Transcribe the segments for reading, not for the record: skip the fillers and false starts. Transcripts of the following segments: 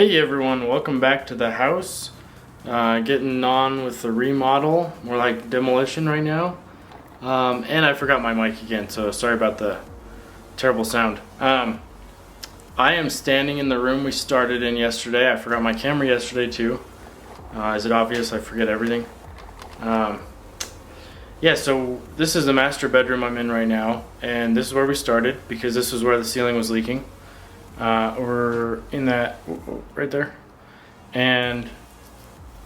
Hey everyone, welcome back to the house. Getting on with the remodel, more like demolition right now. And I forgot my mic again, so sorry about the terrible sound. I am standing in the room we started in yesterday. I forgot my camera yesterday too. Is it obvious? I forget everything. Yeah, so this is the master bedroom I'm in right now, and this is where we started because this is where the ceiling was leaking. Or in that right there, and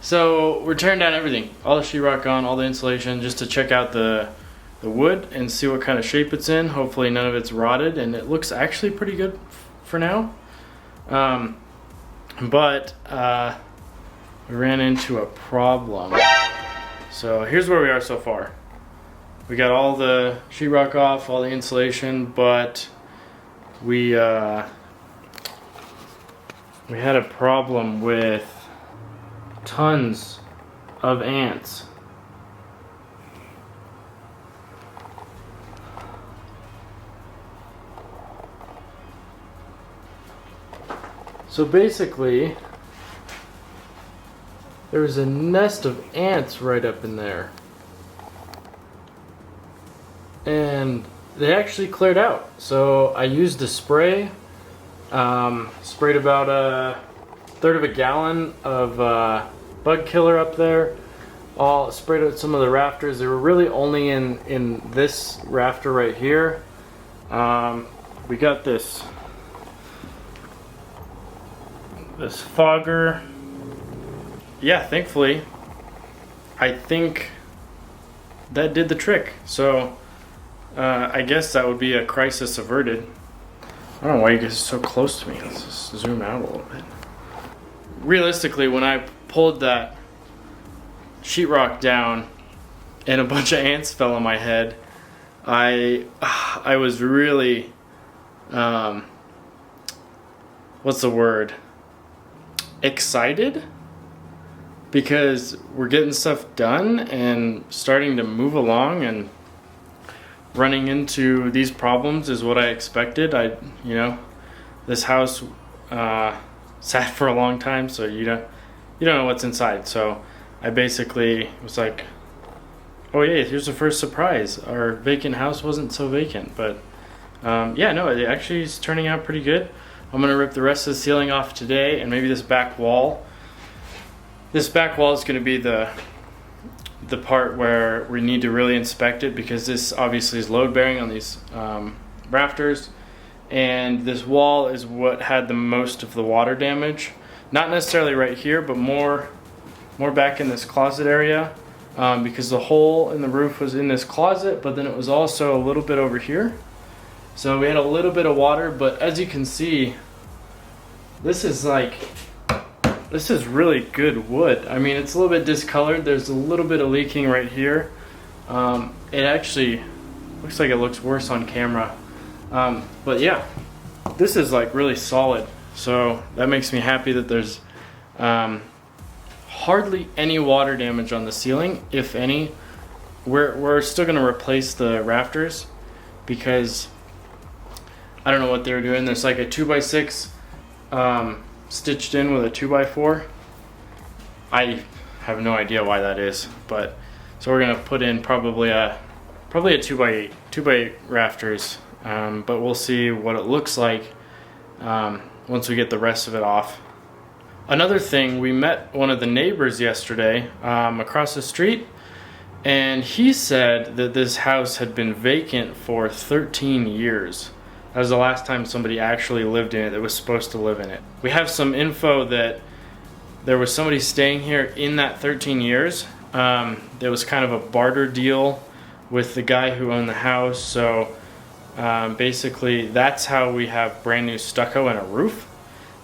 so we're tearing down everything, all the sheetrock gone, all the insulation, just to check out the wood and see what kind of shape it's in. Hopefully none of it's rotted, and it looks actually pretty good for now. But we ran into a problem. So here's where we are so far. We got all the sheetrock off, all the insulation, but we had a problem with tons of ants. So basically, there was a nest of ants right up in there. And they actually cleared out. So I used a spray. Sprayed about a third of a gallon of bug killer up there. All sprayed out some of the rafters. They were really only in this rafter right here. We got this fogger. Yeah, thankfully, I think that did the trick. So I guess that would be a crisis averted. I don't know why you guys are so close to me. Let's just zoom out a little bit. Realistically, when I pulled that sheetrock down and a bunch of ants fell on my head, I was really, what's the word? Excited? Because we're getting stuff done and starting to move along, and running into these problems is what I expected. This house sat for a long time, so you don't know what's inside. So I basically was like, oh yeah, here's the first surprise. Our vacant house wasn't so vacant, but yeah, no, it actually is turning out pretty good. I'm gonna rip the rest of the ceiling off today, and maybe this back wall. This back wall is gonna be the part where we need to really inspect it, because this obviously is load bearing on these rafters, and this wall is what had the most of the water damage. Not necessarily right here, but more back in this closet area, because the hole in the roof was in this closet, but then it was also a little bit over here. So we had a little bit of water, but as you can see, this is really good wood. I mean, it's a little bit discolored. There's a little bit of leaking right here. It actually looks like it looks worse on camera. But yeah, this is like really solid. So that makes me happy that there's hardly any water damage on the ceiling, if any. We're still gonna replace the rafters because I don't know what they were doing. There's like a 2x6 stitched in with a 2x4. I have no idea why that is, but so we're gonna put in probably a 2x8 rafters, but we'll see what it looks like once we get the rest of it off. Another thing, we met one of the neighbors yesterday across the street, and he said that this house had been vacant for 13 years. That was the last time somebody actually lived in it that was supposed to live in it. We have some info that there was somebody staying here in that 13 years. There was kind of a barter deal with the guy who owned the house. So basically that's how we have brand new stucco and a roof.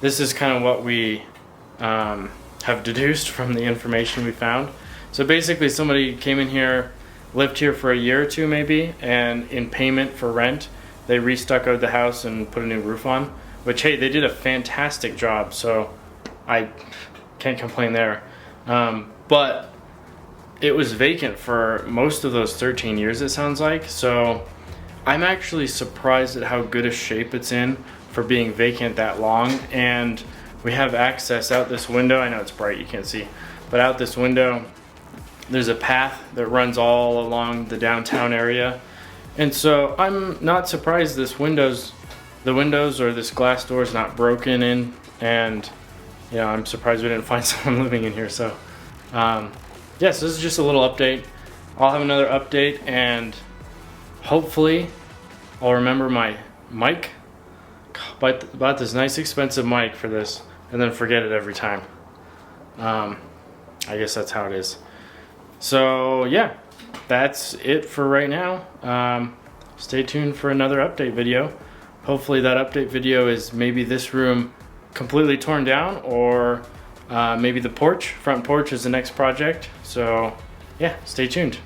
This is kind of what we have deduced from the information we found. So basically somebody came in here, lived here for a year or two maybe, and in payment for rent, they re-stuccoed the house and put a new roof on, which, hey, they did a fantastic job, so I can't complain there. But it was vacant for most of those 13 years, it sounds like, so I'm actually surprised at how good a shape it's in for being vacant that long. And we have access out this window. I know it's bright, you can't see, but out this window, there's a path that runs all along the downtown area. And so I'm not surprised the windows or this glass door is not broken in. And yeah, I'm surprised we didn't find someone living in here. So yes, this is just a little update. I'll have another update, and hopefully I'll remember my mic. Bought this nice expensive mic for this and then forget it every time. I guess that's how it is. So yeah, that's it for right now. Stay tuned for another update video. Hopefully that update video is maybe this room completely torn down, or maybe the front porch is the next project. So yeah, stay tuned.